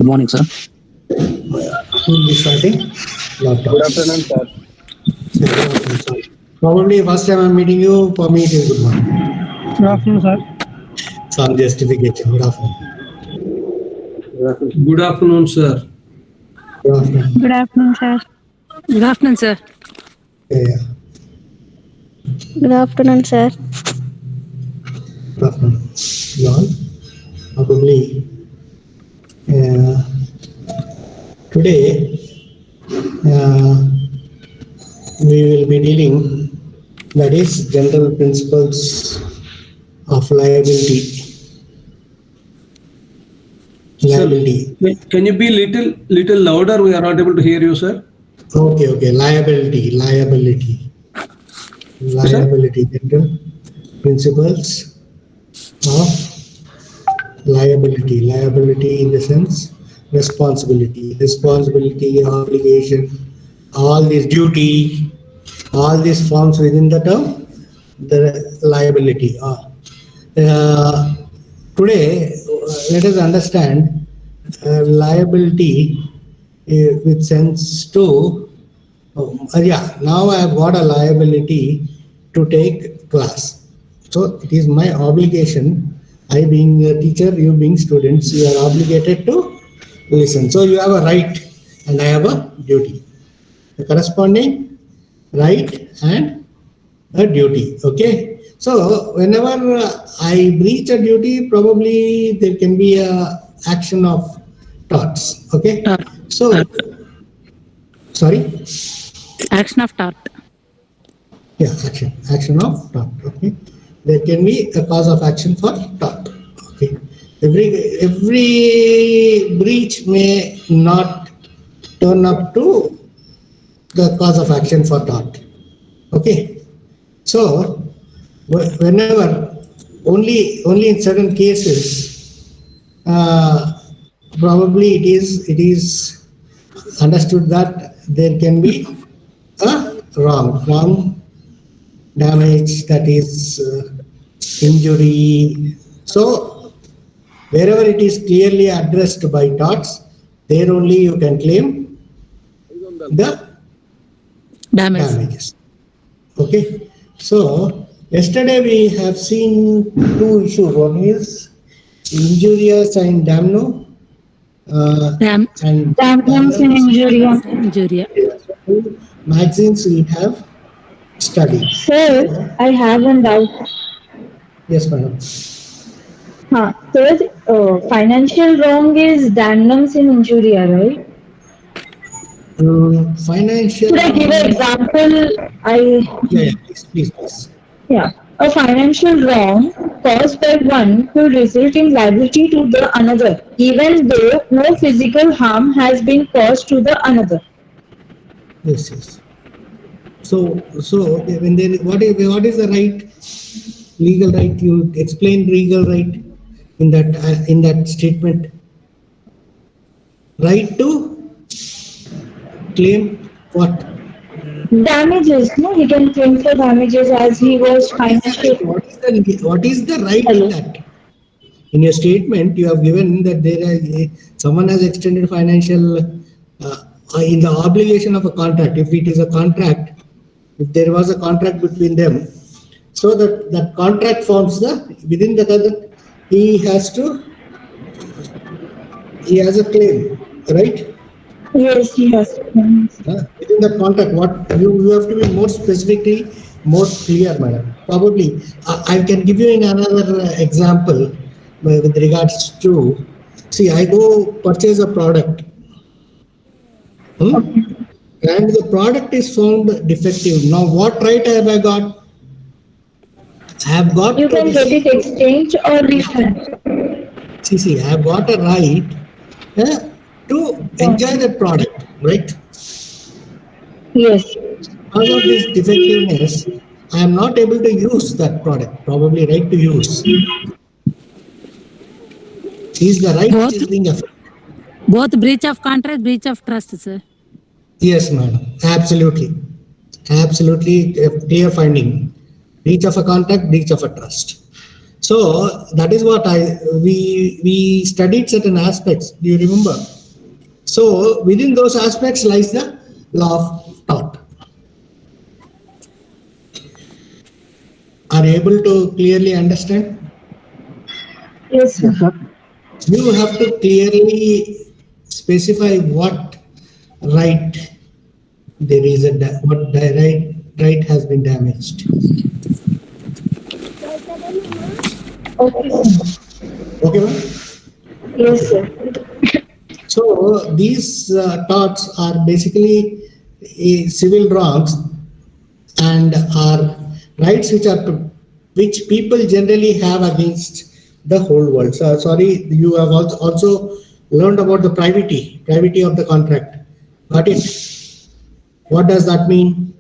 Good morning, sir. Who will be starting? Good afternoon, sir. Good afternoon, sir. Probably first time I'm meeting you, for me it is good morning. Good afternoon, sir. Some justification. Good afternoon. Good afternoon, sir. Good afternoon. Good afternoon, sir. Good afternoon, sir. Yeah. Good afternoon, sir. Good afternoon. You all? Probably today we will be dealing, that is general principles of liability. Liability. Can you be little louder? We are not able to hear you, sir. Okay. Liability. General principles of liability. Liability in the sense responsibility, obligation, all this duty, all these forms within the term, the liability. Today, let us understand liability with sense to, now I have got a liability to take class. So it is my obligation, I being a teacher, you being students, you are obligated to listen. So you have a right and I have a duty. The corresponding right and a duty. Okay. So whenever I breach a duty, probably there can be a action of torts. Okay. So, sorry. Action of tort. Yeah, action of tort. Okay. There can be a cause of action for tort. Okay. Every breach may not turn up to the cause of action for tort. Okay. So whenever only in certain cases, probably it is understood that there can be a wrong damage, that is injury. So wherever it is clearly addressed by torts, there only you can claim the damages. Okay. So yesterday we have seen two issues. One is injurious and damno. And Damnums in injuria. Injuria. magazines we have studied. Sir, I have one doubt. Yes, madam. So, financial wrong is damnums in injuria, right? Financial. Could I give an example? Yeah, please. Yeah. A financial wrong caused by one could result in liability to the another, even though no physical harm has been caused to the another. Yes. So when there, what is the right, legal right? You explain legal right in that statement. Right to claim what? Damages, no? He can claim for damages as he was financially. What is the right in that? In your statement, you have given that someone has extended financial in the obligation of a contract. If it is a contract, if there was a contract between them, so that contract forms within that other, he has a claim, right? Yes, he has. Within the contract, what you have to be more specifically, more clear, madam. Probably, I can give you in another example with regards to, see, I go purchase a product, and the product is found defective. Now, what right have I got? I have got You to can get it exchanged or refund. See, I have got a right to enjoy the product, right? Yes. Because of this defectiveness, I am not able to use that product, probably right to use. Is the right which is being affected. Both breach of contract, breach of trust, sir. Yes, madam. Absolutely. Clear finding. Breach of a contract, breach of a trust. So that is what we studied certain aspects. Do you remember? So within those aspects lies the law of tort. Are you able to clearly understand? Yes, sir. You have to clearly specify what right there is what right has been damaged. Okay, sir. Okay, ma'am? Yes, sir. So these torts are basically civil wrongs and are rights which people generally have against the whole world. So sorry, you have also learned about the privity of the contract. Got it? What does that mean?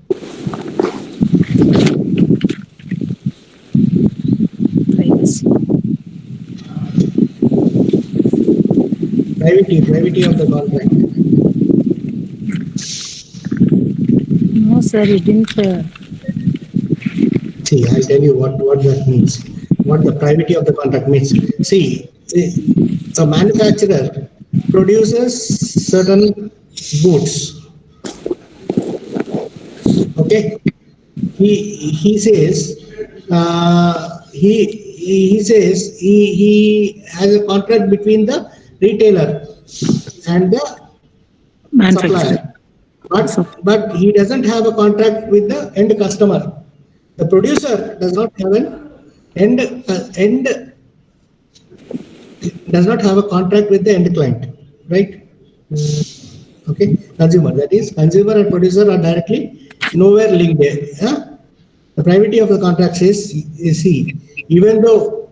Privacy. Privity of the contract. No, sir, it didn't. See, I'll tell you what that means. What the privity of the contract means. See, a manufacturer produces certain goods. Okay, he says he says he has a contract between the retailer and the Manufacturer. supplier, but he doesn't have a contract with the end customer. The producer does not have an end does not have a contract with the end client, right? Okay, consumer, that is consumer and producer are directly nowhere linked there. The privity of the contract says, you see, even though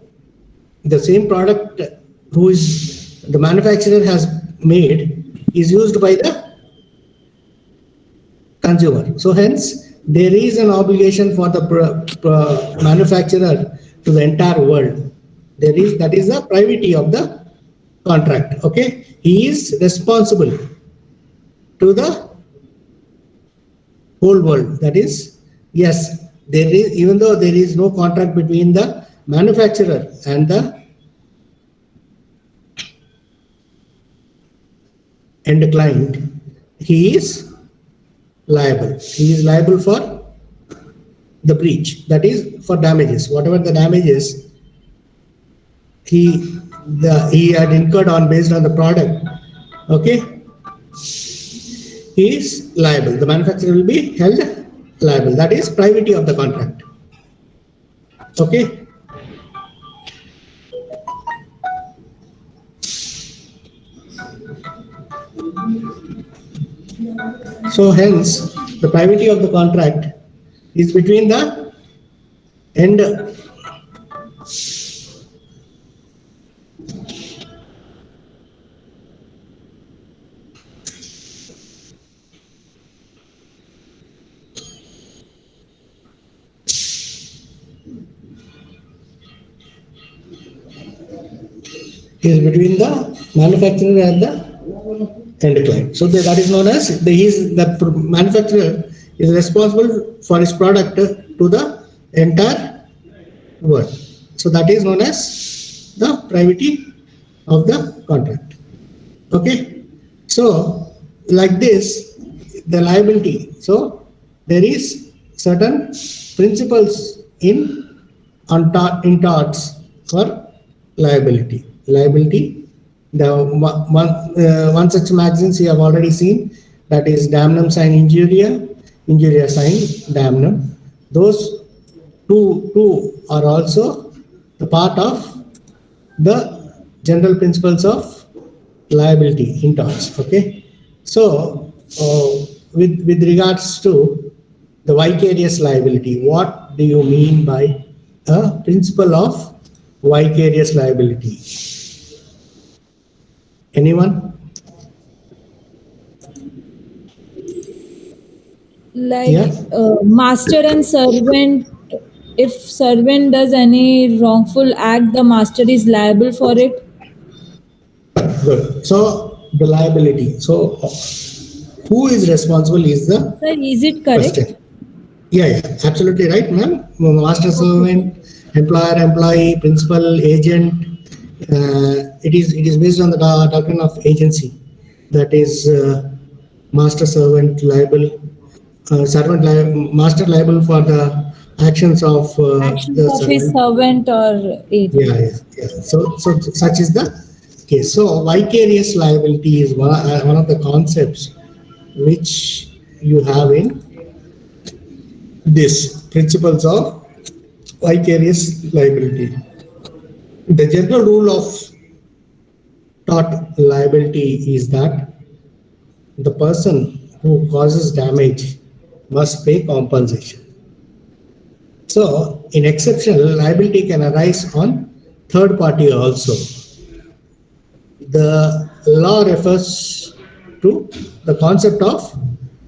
the same product who is the manufacturer has made is used by the consumer. So hence, there is an obligation for the manufacturer to the entire world. That is the privity of the contract. Okay, he is responsible to the whole world. That is, yes, there is, even though there is no contract between the manufacturer and the end client, he is liable. He is liable for the breach, that is for damages. Whatever the damages he had incurred on based on the product, okay, he is liable. The manufacturer will be held liable. That is privity of the contract. Okay. So hence, the privity of the contract is between the end is between the manufacturer and the end client. So that is known as the manufacturer is responsible for his product to the entire world. So that is known as the privity of the contract. Okay. So like this, the liability. So there is certain principles in torts for liability. The one such maxims you have already seen, that is damnum sine injuria, injuria sine damnum. Those two are also the part of the general principles of liability in torts. Okay, so with regards to the vicarious liability, what do you mean by a principle of vicarious liability? Anyone? Like Yeah. master and servant, if servant does any wrongful act, the master is liable for it. Good. So the liability. So who is responsible is the Sir, is it correct? question. Yeah, absolutely right, ma'am. Master servant, employer, employee, principal, agent. It is based on the doctrine of agency. that is master servant liable, master liable for the actions of Actions the of his servant. servant or agent. Yeah. So such is the case. So vicarious liability is one of the concepts which you have in this principles of vicarious liability. The general rule of tort liability is that the person who causes damage must pay compensation. So, in exceptional, liability can arise on third party also. The law refers to the concept of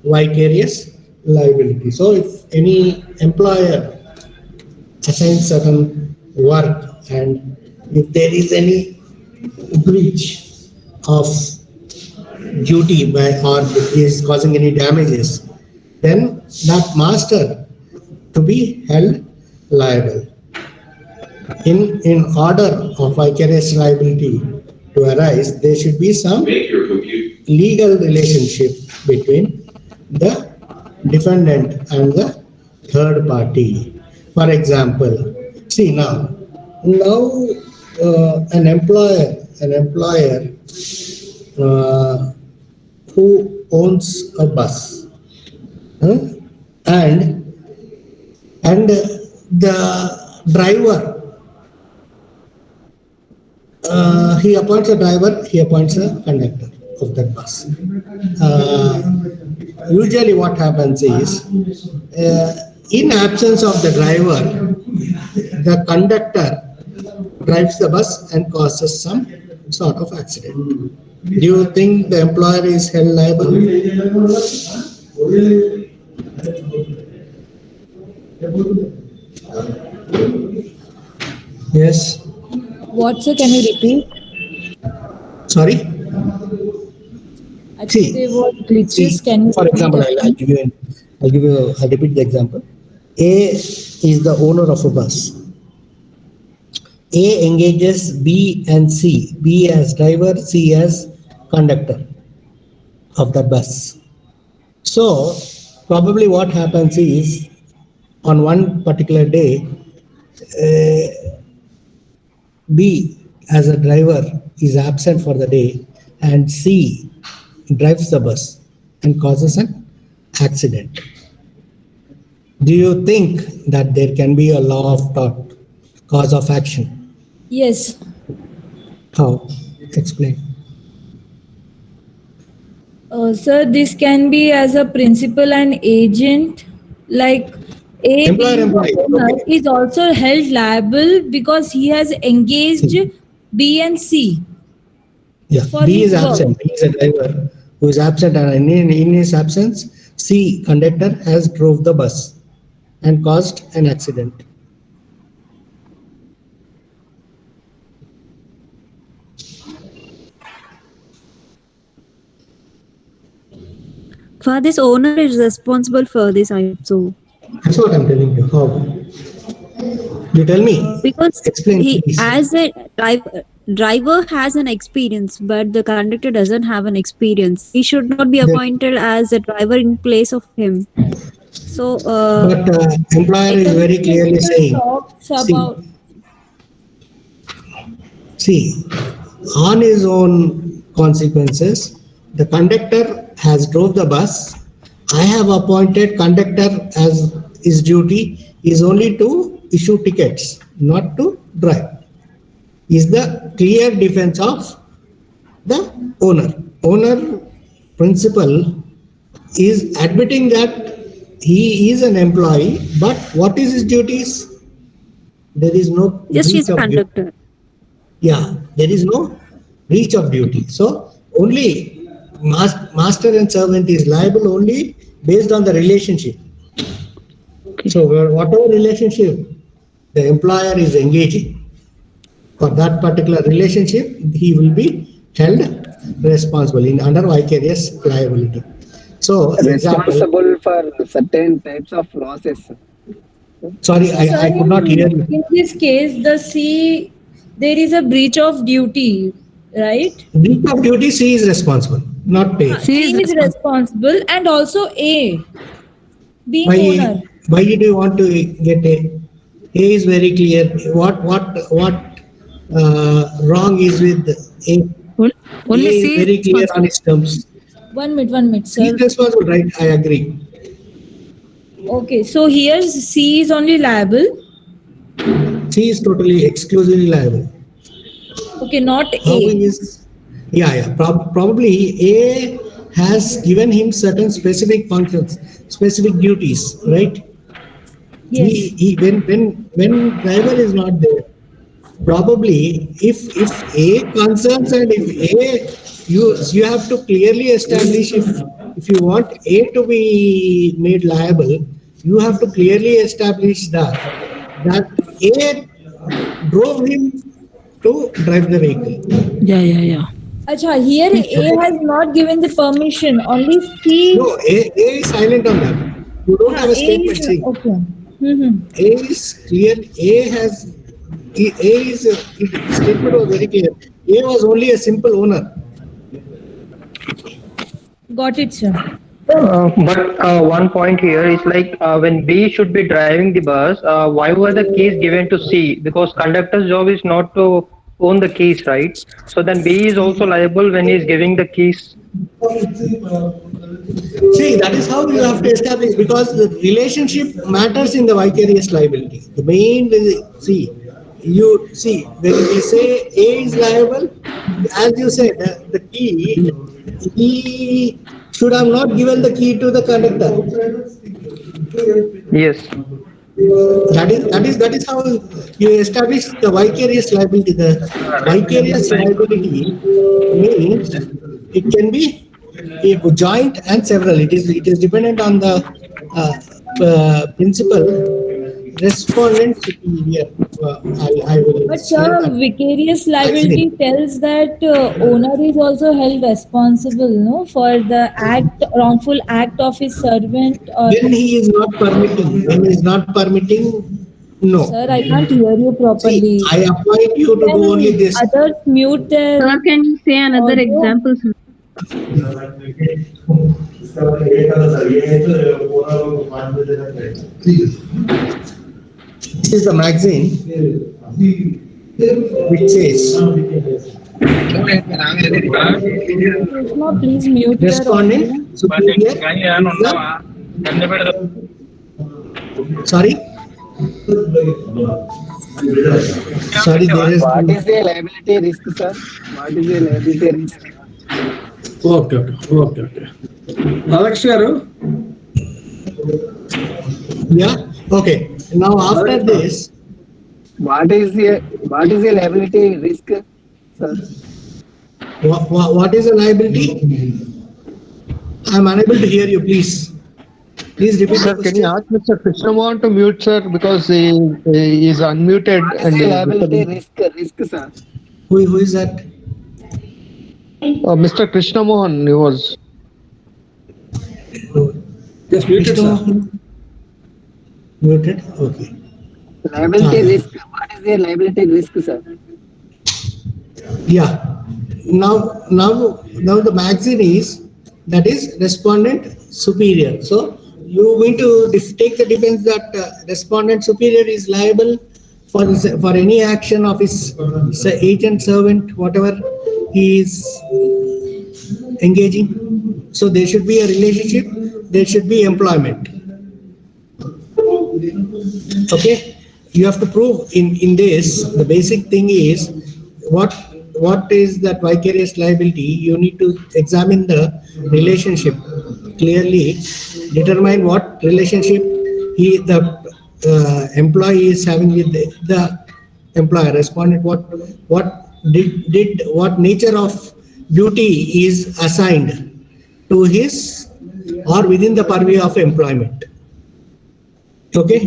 vicarious liability. So, if any employer assigns certain work and if there is any breach of duty by or is causing any damages, then that master to be held liable. In order of vicarious liability to arise, there should be some legal relationship between the defendant and the third party. For example, see now an employer uh, who owns a bus, huh? and the driver, he appoints a driver, he appoints a conductor of that bus. Usually what happens is, in absence of the driver, the conductor drives the bus and causes some sort of accident. Do you think the employer is held liable? Yes. What, sir? Can you repeat? Sorry. I think See, there were glitches. Can you for repeat example, I'll again? give you, I'll repeat the example. A is the owner of a bus. A engages B and C. B as driver, C as conductor of the bus. So, probably what happens is, on one particular day, B as a driver is absent for the day and C drives the bus and causes an accident. Do you think that there can be a law of tort, cause of action? Yes. How? Explain. Sir, this can be as a principal and agent, like A Employer, being the employee. owner Okay. is also held liable because he has engaged See. B and C Yeah. for B his is work. absent. B is a driver who is absent, and in his absence, C conductor has drove the bus and caused an accident. For this, owner is responsible for this, I hope so. That's what I'm telling you. How? You tell me. Because Explain, he, please. as a driver has an experience, but the conductor doesn't have an experience. He should not be Then, appointed as a driver in place of him. So, but employer is very clearly Economical saying, talks see, about see, on his own consequences, the conductor has drove the bus. I have appointed conductor as his duty is only to issue tickets, not to drive. Is the clear defense of the owner. Owner principle is admitting that he is an employee, but what is his duties? There is no just breach he's a of duty. conductor. Yeah, there is no breach of duty. So only master and servant is liable only based on the relationship. Okay. So whatever relationship the employer is engaging, for that particular relationship, he will be held responsible in under vicarious liability. So, example, Responsible for certain types of losses. sorry, so, sir, I could not hear you. in this case, the C, there is a breach of duty, right? Breach of duty, C is responsible. not pay. C is C is responsible, and also A, being Why? owner. Why do you want to get A? A is very clear. What wrong is with A? on- A only is C is very clear on responsible. its terms. 1 minute, He is sir. responsible, right? I agree. Okay, so here C is only liable. C is totally exclusively liable. Okay, not How A. is? Yeah. Probably A has given him certain specific functions, specific duties, right? Yes. When driver is not there, probably if A concerns and if A, you have to clearly establish if you want A to be made liable, you have to clearly establish that A drove him to drive the vehicle. Yeah. Acha, here A has not given the permission. Only C. No, A is silent on that. You don't have a A is statement saying okay. Hmm. A is clear. A is statement was very clear. A was only a simple owner. Got it, sir. But one point here is like when B should be driving the bus, why were the keys given to C? Because conductor's job is not to own the keys, right? So then B is also liable when he's giving the keys. See, that is how you have to establish because the relationship matters in the vicarious liability. The main you see when we say A is liable, as you said, the key he should have not given the key to the conductor. Yes. That is how you establish the vicarious liability. The vicarious liability means it can be a joint and several. It is dependent on the principle respondent superior. I will But say sir, that. vicarious liability tells that owner is also held responsible, no, for the wrongful act of his servant. Or When he is not permitting, no. sir, I can't hear you See, properly. I appoint you to do only Can this. others mute their Sir, can you say another audio? example, sir? This is the magazine which says Krishna, please mute your audio. respondent superior. Sorry, sorry. There is What is the liability risk, sir? What is the liability risk? Okay. Radhakrishna గారు, yeah. Okay. Now after this, What is the liability risk, sir? what is a liability? I am unable to hear you. Please repeat Sir, the can you question. ask Mr. Krishnamon to mute, sir, because he is unmuted What is and the liability risk, sir? Who is that? Mr. Krishnamon, he was. Just muted sir. Muted. Okay. Liability risk. What is the liability risk, sir? Yeah. Now the magazine is that is respondent superior. So you need to take the defense that respondent superior is liable for any action of his agent, servant, whatever he is engaging. So there should be a relationship. There should be employment. Okay, you have to prove in this. The basic thing is what is that vicarious liability. You need to examine the relationship clearly, determine what relationship the employee is having with the employer. Respondent, what nature of duty is assigned to his or within the purview of employment. Okay.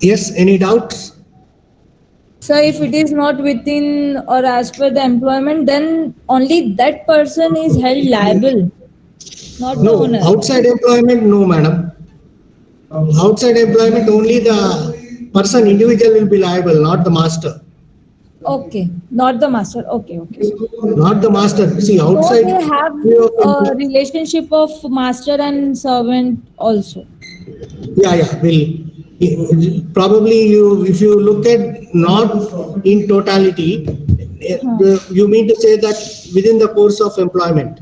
Yes, any doubts? So if it is not within or as per the employment, then only that person is held liable, not the No, owner. outside employment, no, madam. Outside employment, only the person, individual will be liable, not the master. Okay, not the master. Okay, okay. Not the master. See, So outside they have way of a relationship of master and servant also. yeah, yeah, will probably you if you look at not in totality, Huh. you mean to say that within the course of employment.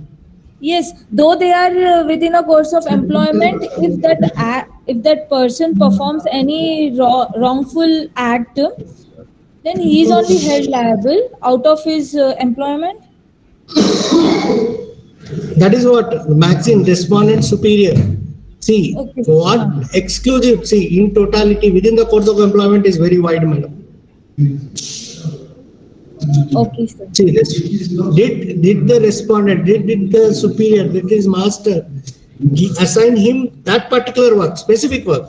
Yes, though they are within a course of employment, if that person performs any wrongful act, then he is only held liable out of his employment. That is what maxim respondent superior. See, Okay. what Huh. exclusive, see, in totality, within the course of employment is very wide, madam. Okay, sir. See, did the respondent, did the superior, did his master assign him that particular work, specific work?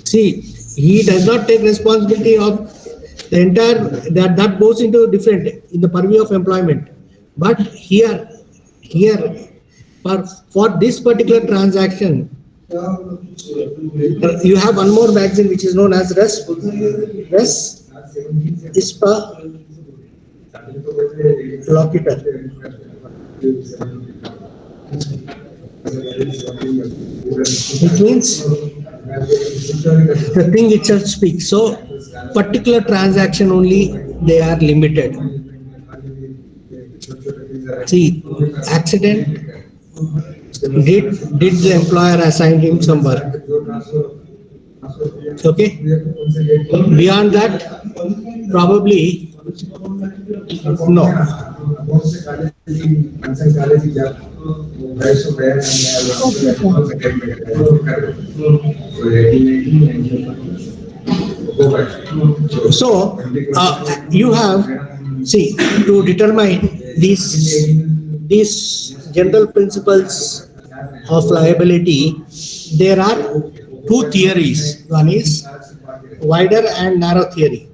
See, he does not take responsibility of the entire that goes into different in the purview of employment. But here for this particular transaction, you have one more magazine which is known as res ispa locator. It means the thing itself speaks. So particular transaction only they are limited. See, accident, did the employer assign him some work? Okay. Beyond that, probably no. Okay, sir. So you have, see, to determine these general principles of liability, there are two theories. One is wider and narrow theory.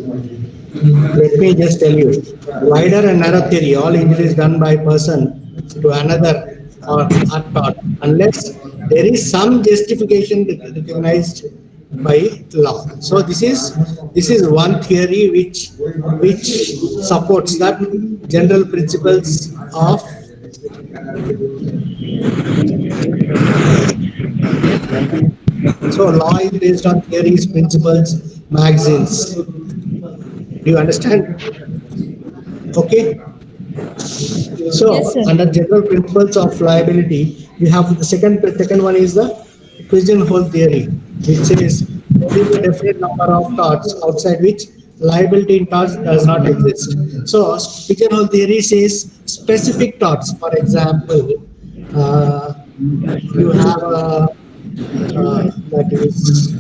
Let me just tell you, wider and narrow theory, all injuries done by person to another are taught unless there is some justification recognized by law. So this is one theory which supports that general principles of so law is based on theories, principles, magazines. Do you understand? Okay. Yes, So, sir. under general principles of liability, we have the second one is the pigeonhole theory, which says there is a definite number of torts outside which liability in torts does not exist. So, pigeonhole theory says specific torts. For example, uh, you have that is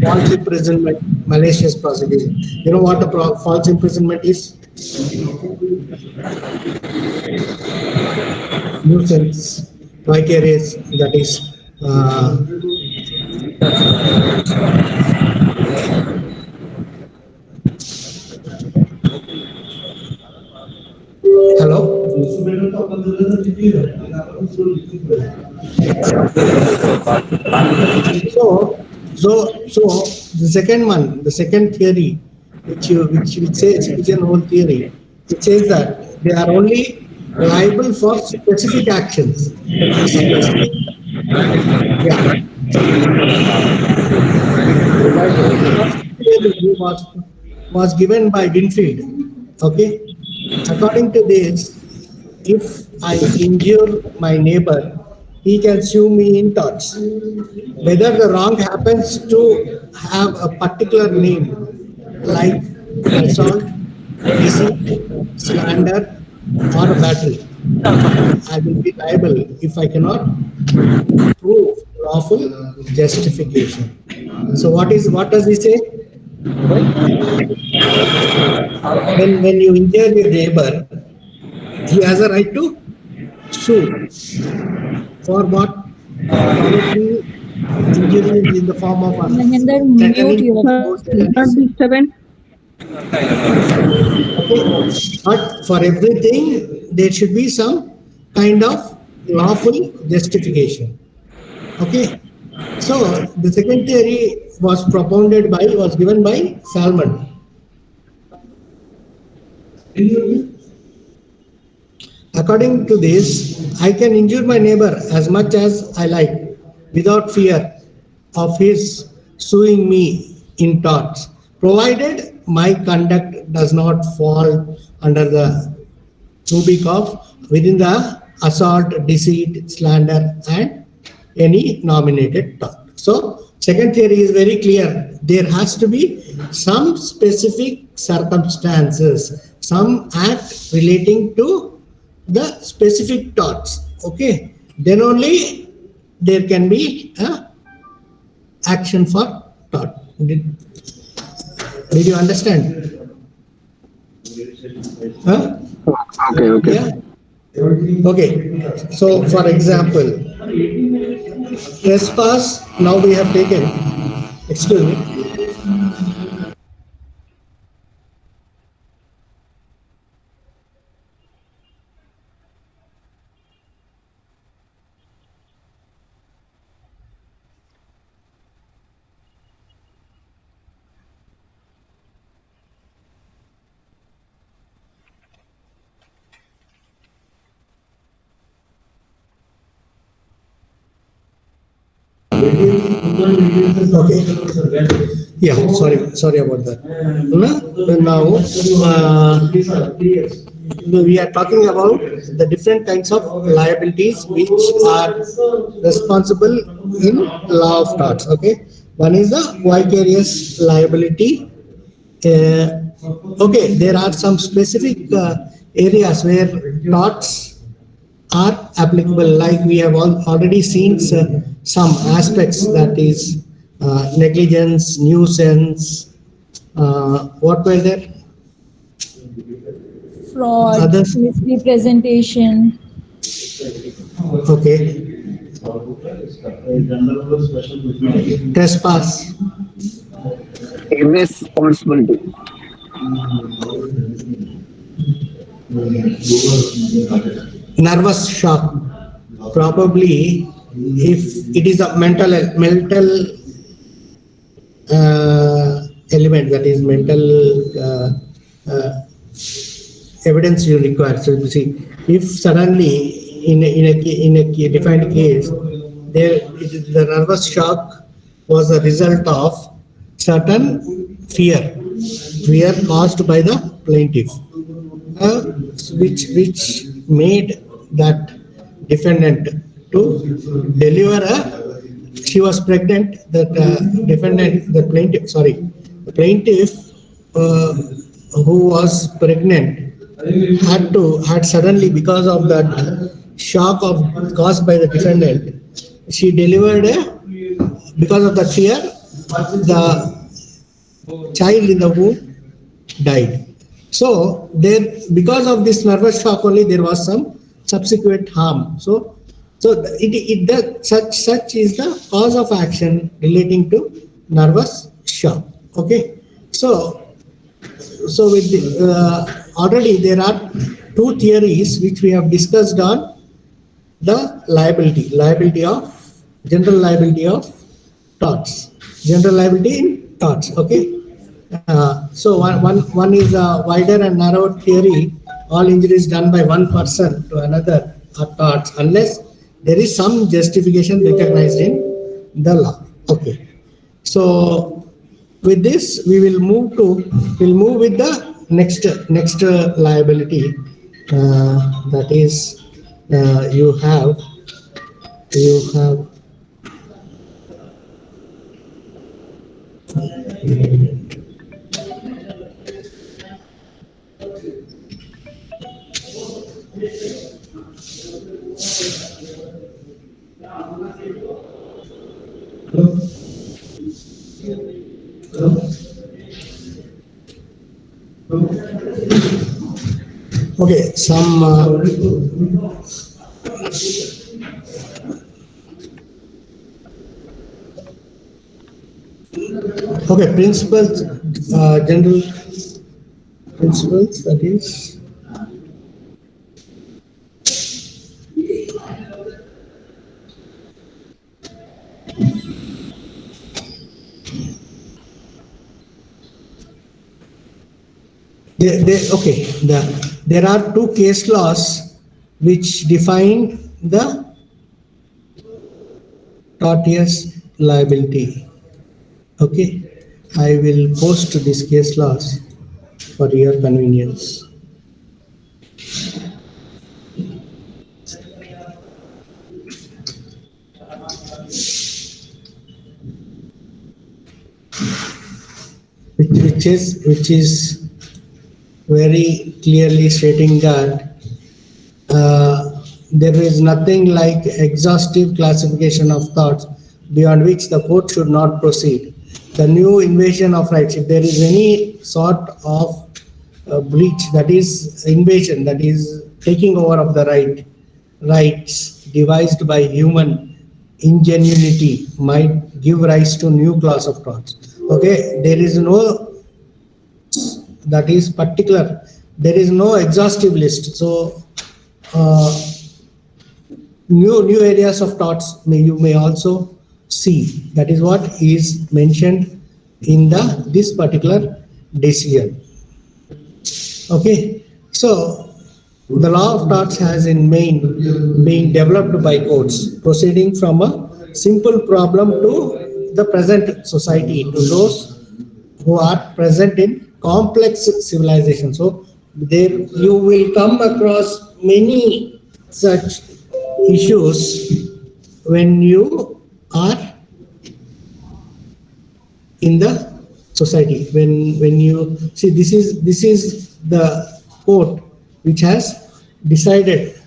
false imprisonment, malicious prosecution. You know what a false imprisonment is? Nuisance, vicarious, that is, hello? So the second one, the second theory, which says pigeonhole theory, it says that they are only liable for specific actions. Specific, yeah. The first theory was given by Winfield. Okay. According to this, if I injure my neighbor, he can sue me in torts. Whether the wrong happens to have a particular name like assault, deceit, slander, or battery, fine. I will be liable if I cannot prove lawful justification. So what does he say? When you injure your neighbor, he has a right to sue for what? Probably. Injury is in the form of Mahinder, mute threatening, yourself, force, please. menace. Okay, but for everything there should be some kind of lawful justification. Okay, so the second theory was given by Salmon. According to this, I can injure my neighbor as much as I like without fear of his suing me in torts, provided my conduct does not fall under the rubric of within the assault, deceit, slander, and any nominated tort. So, second theory is very clear. There has to be some specific circumstances, some act relating to the specific torts. Okay, then only there can be a action for tort. Did you understand? Huh? Okay, okay. Yeah. Okay. So, for example, trespass. Now we have taken. Excuse me. Okay. Yeah. Sorry about that. Now, we are talking about the different kinds of liabilities which are responsible in law of torts. Okay. One is the vicarious liability. Okay, there are some specific areas where torts are applicable, like we have already seen some aspects, that is negligence, nuisance, what were there? Fraud, Others? misrepresentation. Okay. Trespass. Irresponsibility. Nervous shock. Probably, if it is a mental element, that is mental uh, evidence you require. So you see, if suddenly in a defined case, the nervous shock was a result of certain fear caused by the plaintiff, uh, which made that defendant to deliver a. She was pregnant. That the plaintiff, the plaintiff uh, who was pregnant had suddenly, because of that shock of caused by the defendant, she delivered a, because of that fear, the child in the womb died. So there, because of this nervous shock only, there was some subsequent harm. So it does, such is the cause of action relating to nervous shock. Okay. So with already there are two theories which we have discussed on the liability of general liability of torts, general liability in torts. Okay. So one is a wider and narrow theory. All injuries done by one person to another are torts unless there is some justification recognized in the law. Okay. So with this, we'll move with the next liability. That is, you have. Okay, some Okay, principles, general principles, that is, okay, there are two case laws which define the tortious liability. Okay, I will post this case laws for your convenience. Which is very clearly stating that there is nothing like exhaustive classification of thoughts beyond which the court should not proceed. The new invasion of rights, if there is any sort of breach, that is invasion, that is taking over of the rights devised by human ingenuity, might give rise to new class of torts. Okay, there is no, that is particular, there is no exhaustive list. So new areas of torts you may also see. That is what is mentioned in this particular decision. Okay, so the law of torts has in main being developed by courts, proceeding from a simple problem to the present society, to those who are present in complex civilization. So there you will come across many such issues when you are in the society. When you see, this is the court which has decided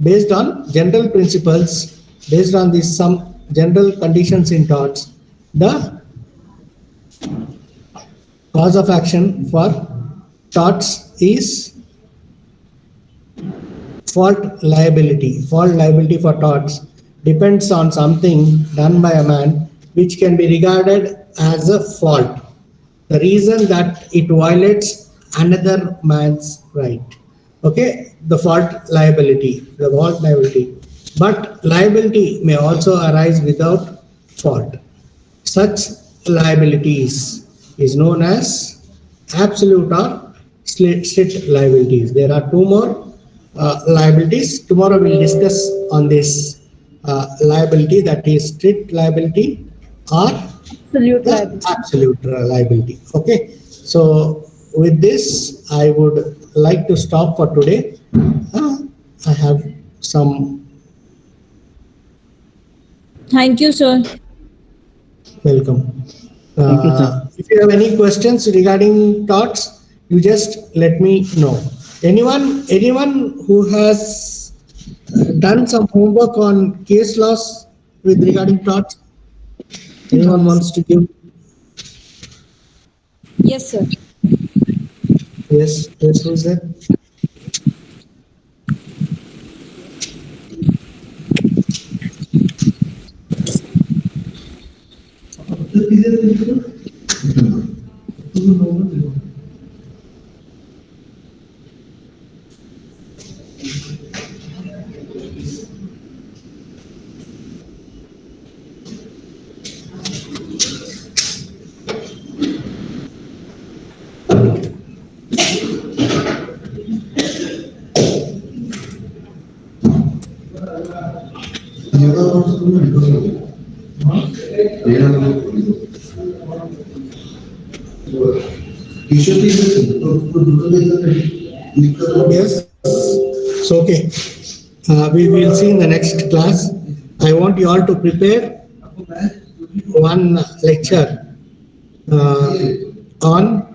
based on general principles, based on these some general conditions in torts, the cause of action for torts is fault liability. Fault liability for torts depends on something done by a man which can be regarded as a fault. The reason that it violates another man's right. Okay, the fault liability, the fault liability. But liability may also arise without fault. Such liabilities is known as absolute or strict liabilities. There are two more liabilities. Tomorrow we'll discuss on this liability, that is strict liability or Absolute the liability. absolute liability. Okay. So with this, I would like to stop for today. I have some Thank you, sir. welcome. Thank you, sir. If you have any questions regarding thoughts, you just let me know. Anyone who has done some homework on case laws with regarding thoughts? Anyone wants to give? Yes, sir. Yes, who's that? Yes. So okay. We will see in the next class. I want you all to prepare one lecture on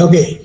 Okay.